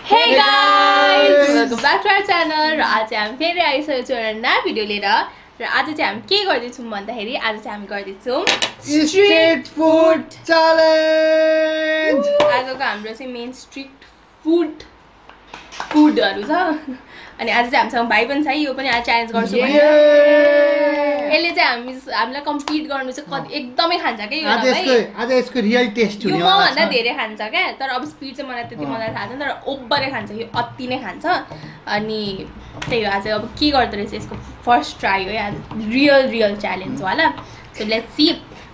Hey guys! Welcome back to our channel. र आज हामी फेरि आइसकेको छौँ एउटा नयाँ भिडियो लिएर र आज चाहिँ हामी के गर्दैछौँ भन्दाखेरि आज चाहिँ हामी गर्दैछौँ स्ट्रीट फूड च्यालेन्ज। आजको हाम्रो चाहिँ मेन स्ट्रीट फुडहरु छ अनि आज चाहिँ हामीसँग भाइ पनि छ यो पनि आज च्यालेन्ज गर्छु भनेर यसले चाहिँ हामीलाई कम्पिट गर्नु चाहिँ एकदमै खान्छ के यो भाइ आज यसको रियल टेस्ट हुने वाला छ यो भन्दा धेरै खान्छ के तर अब स्पिड चाहिँ मलाई त्यति मलाई थाहा छैन तर ओभरै खान्छ यो अति नै खान्छ अनि त्यही हो आज अब के गर्दै रहेछ यसको फर्स्ट ट्राई हो आज रियल च्यालेन्ज वाला सो लेट्स सी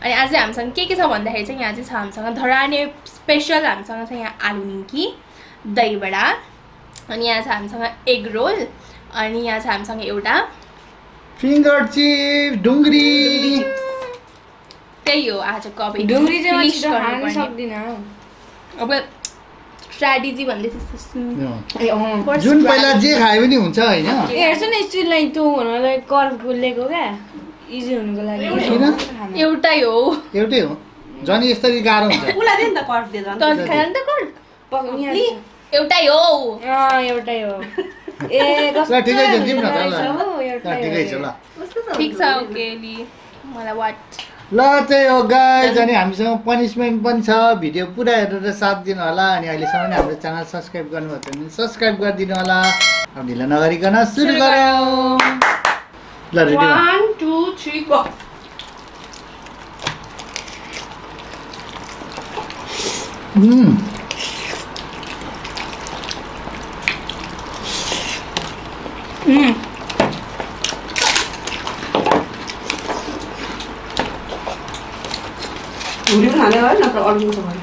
अनि आज हामीसँग के छ भन्दाखेरि चाहिँ यहाँ चाहिँ छ हामीसँग धराने स्पेशल हामीसँग छ यहाँ आलु निम्की दही बडा अनि यहाँ छ हामीसँग एग रोल अनि यहाँ छ हामीसँग एउटा फिंगर चिप्स डुंगरी त्यही हो आजको अब डुंगरी चाहिँ खान सक्दिन अब स्ट्र्याटेजी भन्दै जुन पहिला जे खाए पनि हुन्छ हैन हेर्छ नि स्टिललाई त्यो हुनलाई कर्भ गुलेको क्या इजी हुनुको लागि एउटै हो जनी यसरी गाह्रो हुन्छ उला दे न कर्भ दे जन त खान त कर्भ पक्नी एउटै हो एउटै हो ए ल ठिकै छ दिम न एउटै ठिकै छ ल ठीक छ ओके लि मलाई वाट ल त्यही हो गाइज अनि हामीसँग पनिशमेन्ट पनि छ भिडियो पुरा हेरेर साथ दिनु होला अनि अहिलेसम्म नै हाम्रो च्यानल सब्स्क्राइब गर्नुभएको छ भने सब्स्क्राइब गरिदिनु होला अब ढिला नगरिकन सुरु गरौँ ल रेडी 1 2 3 गो उरी खाने हो न त अल्लु छ भने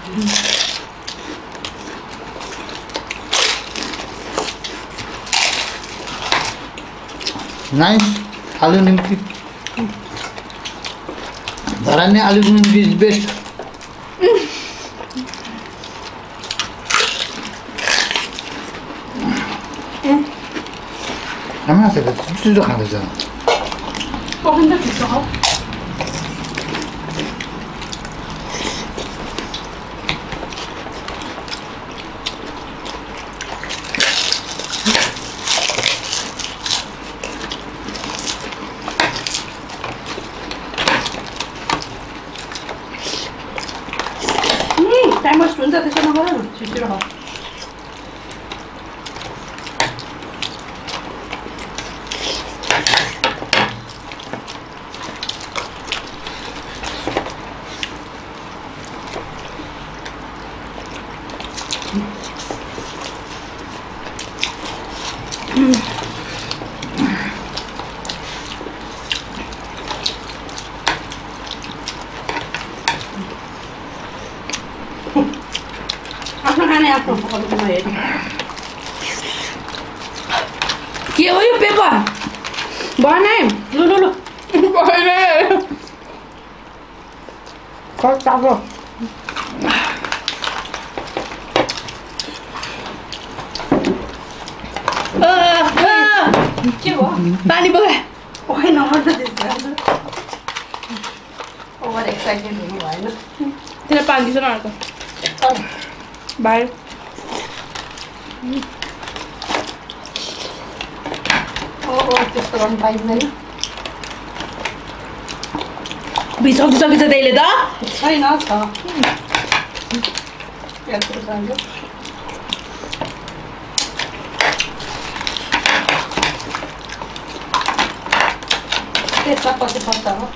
नाइस आलु निम्की धराने आलु निम्की इज बेस्ट आमा चाहिँ छिटो खाँदैछ पकन त छिटो हो टाइम वेस्ट हुन्छ त्यसो नगर न छिटो हो आफ्नो खाने आफ्नो पकाउनु हेर्नु के हो यो पेपर बनाए लु खर्चाको के हो पानी बगा ओइ नगर त त्यसो ओभर एक्साइटेड हुनु भएन तेरो पानी दिन्छ न अर्को बाहिर ओ त्यस्तो गर्नु पाइँदैन बिसकिसकेछ त्यसले त छैन छ त्यस्तो चाहिन्छ त्यसमा पछि पर्छ हो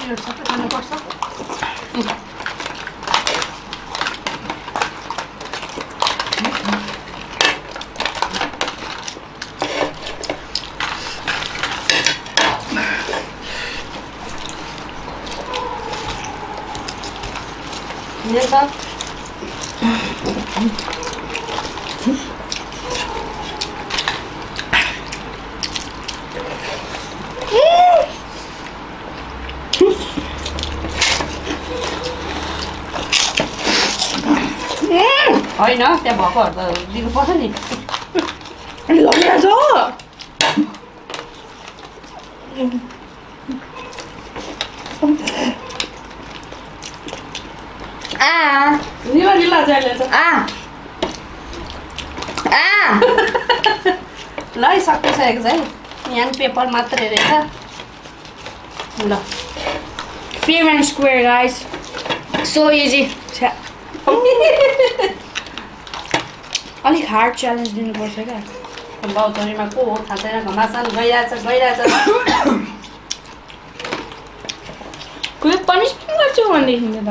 यो सबै खानुपर्छ होइन त्यहाँ भएकोहरू त दिनुपर्छ नि ल है सकिसकेको छ है यहाँ पेपर मात्रै रहेछ ल fame and square guys so easy अलिक हार्ड च्यालेन्ज दिनुपर्छ क्या बाउतरीमा को हो थाहा छैन घमासान गइरहेछ कुनै पनिसमेन्ट गर्छु भनेदेखि त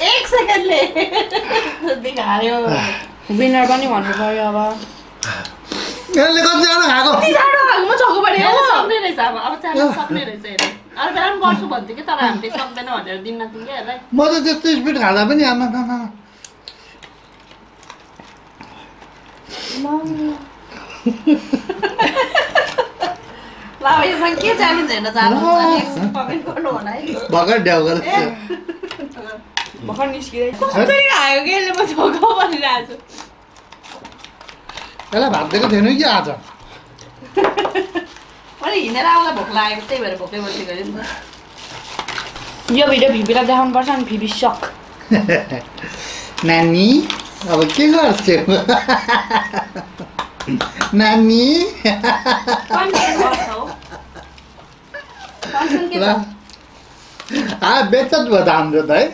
एक सेकेन्डले बिगार्यो विनर पनि भन्नु पर्यो अब यसले कतिजना खाएको म छक्क परेँ सक्ने रहेछ अब च्यालेन्ज सक्ने रहेछ हेर्नु अरू बेला पनि गर्छु भन्थ्यो कि तर हामीले सक्दैन भनेर दिन नदिउँ क्या यसलाई म त त्यस्तो स्पिड खाँदा पनि आमा ल अब यसमा के च्यालेन्ज हेर्न चाहनुहुन्छ कमेन्ट गर्नु होला है भर्खर ड्याउ गरेर भर्खर निस्किँदै कसरी खायो कि यसले म छक्क परिरहेको छु यसलाई भात दिएको थिएन कि आज मैले हिँडेर आउँदा भोक लागेको त्यही भएर भोकै बसेको अरे नि त यो भिडियो भिबीलाई देखाउनु पर्छ अनि भिबी सक नानी अब के गर्छौ नानी ल बेचत भयो त हाम्रो त है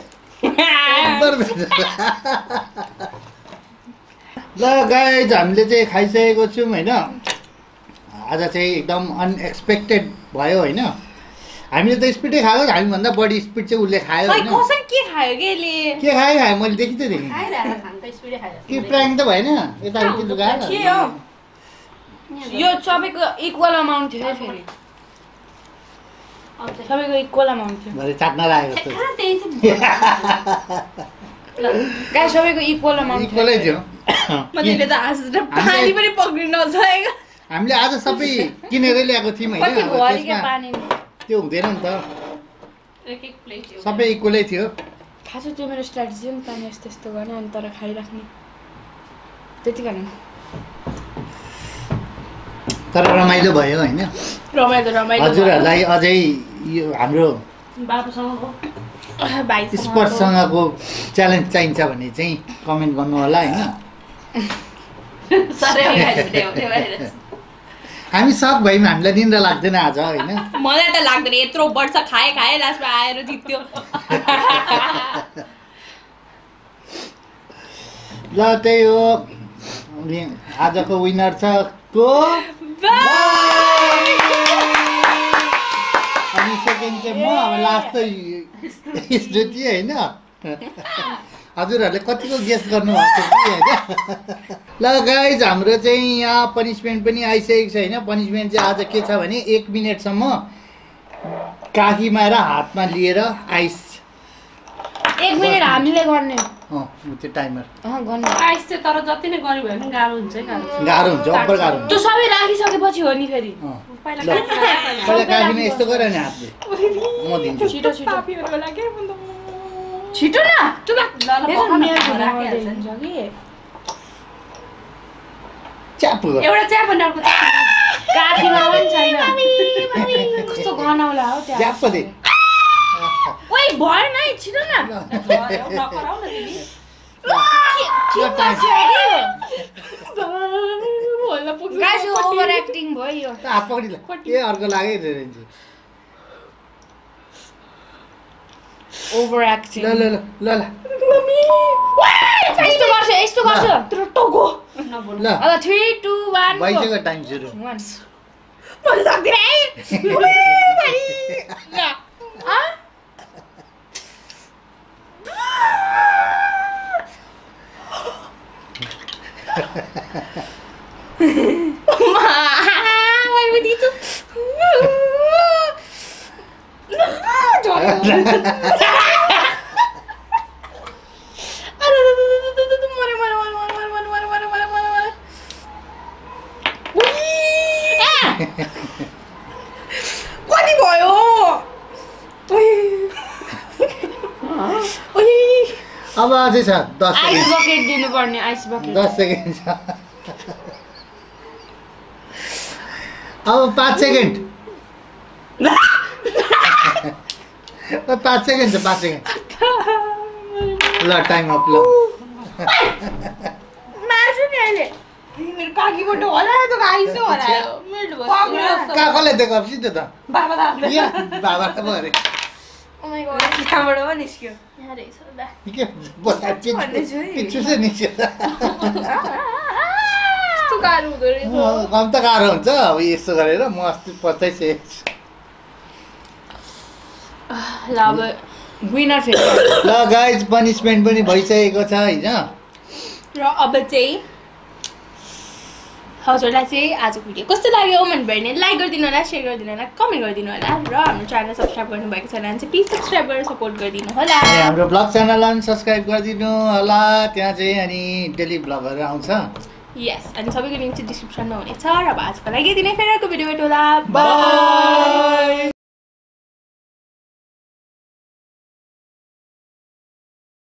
ल गाइज हामीले चाहिँ खाइसकेको छौँ होइन आज चाहिँ एकदम अनएक्सपेक्टेड भयो होइन हामीले त स्पिडै खायो हामीभन्दा बढी स्पिड चाहिँ उसले खायो होइन कसरी के खायो कि यसले के खायो मैले देखि त देखेँ खाइरहेको खानु त स्पिडै खाइरहेको के प्राङ त भएन यताउति लुगाएर के हो यो सबैको इक्वल अमाउन्ट थियो है फेरि सबैको इक्वल अमाउन्ट थियो भरे चाट्न लागेको जस्तो त्यही चाहिँ गाइस सबैको इक्वल अमाउन्ट इक्वलै थियो मैले त हाँसेर पानी पनि पक्रिन नसकेको हामीले आज सबै किनेरै ल्याएको थियौँ कति होइन भयो अरे क्या त्यसमा पानी त्यो हुँदैन नि त एक प्लेट सबै इक्वलै थियो थाहा छ त्यो मेरो स्ट्राटेजी हो नि पानी यस्तो यस्तो गर्ने अनि तर खाइराख्ने त्यति गर्ने तर रमाइलो भयो होइन रमाइलो हजुरहरूलाई अझै यो हाम्रो बाबुसँगको भाइ स्पर्टसँगको च्यालेन्ज चाहिन्छ भने चाहिँ कमेन्ट गर्नु होला होइन सरै भइरहेछ हामी सक भयौँ हामीलाई निन्द्रा लाग्दैन आज होइन मलाई त लाग्दैन यत्रो वर्ष खाए लास्टमा आएर जित्यो ल त्यही हो आजको विनर छ को अनि सेकेन्ड चाहिँ म अब लास्ट त स्मृति होइन हजुरहरूले कतिको गेस गर्नुभएको छ कि होइन ल गाइज हाम्रो चाहिँ यहाँ पनिसमेन्ट पनि आइसकेको छ होइन पनिसमेन्ट चाहिँ आज के छ भने 1 मिनटसम्म काखीमा र हातमा लिएर आइस 1 मिनेट हामीले गर्ने त्यो टाइमर गर्ने आइस चाहिँ तर जति नै गऱ्यो भने पनि गाह्रो हुन्छ है गाह्रो हुन्छ अब्बर गाह्रो हुन्छ त्यो सबै राखिसकेपछि हो नि फेरि पहिला काखीमा यस्तो गर नि हातले म दिन्छु छिटो छिटो छिटो न च्याप एउटा चिया भन्ने अर्को काखीमा पनि छैन कस्तो गनाउला हो त्यहाँ च्याप दे ओइ भएन है छिटो न नकराउ न तिमी गाइस ओभर एक्टिङ भयो यो हात पक्रिला ए अर्को लाग्यो रेन्ज ओभर एक्टिङ ल ल ल ल ल यस्तो गर्छ टोको ल अब 3 2 1 भइसक्यो टाइम सुरु once मैले सक्दिन है कति भयो अब अझै छ 10 आइस सेकेन्ड बकेट दिनुपर्ने आइस बकेट 10 सेकेन्ड छ अब 5 सेकेन्ड 5 सेकेन्ड छ 5 सेकेन्ड ल टाइम अप ल मार्छु नि अहिले मेरो काकीबाट हरायो त आइसो हरायो मेरो काकाले दिएको अब सिधै त बाबा दादा यहाँ बाबा त भयो अरे ओ माय गॉड त्यहाँबाट पो निस्क्यो यहाँ रहेछ ल के बस्दा पिच्छु चाहिँ निस्क्यो कस्तो गाह्रो हुँदो रहेछ कम त गाह्रो हुन्छ अब यस्तो गरेर म अस्ति 25 ल अब विनर फेरि ल गाइज पनिसमेन्ट पनि भइसकेको छ होइन र अब चाहिँ हजुरलाई चाहिँ आजको भिडियो कस्तो लाग्यो मन पऱ्यो भने लाइक गरिदिनु होला सेयर गरिदिनु होला कमेन्ट गरिदिनु होला र हाम्रो च्यानल सब्सक्राइब गर्नुभएको छैन भने चाहिँ प्लिज सब्सक्राइब गरेर सपोर्ट गरिदिनु होला अनि हाम्रो ब्लग च्यानललाई पनि सब्सक्राइब गरिदिनु होला त्यहाँ चाहिँ अनि डेली ब्लगहरू आउँछ यस अनि सबैको लिङ्क चाहिँ डिस्क्रिप्सनमा हुनेछ र अब आजको लागि यति नै फेरि अर्को भिडियो भेटौँला बाई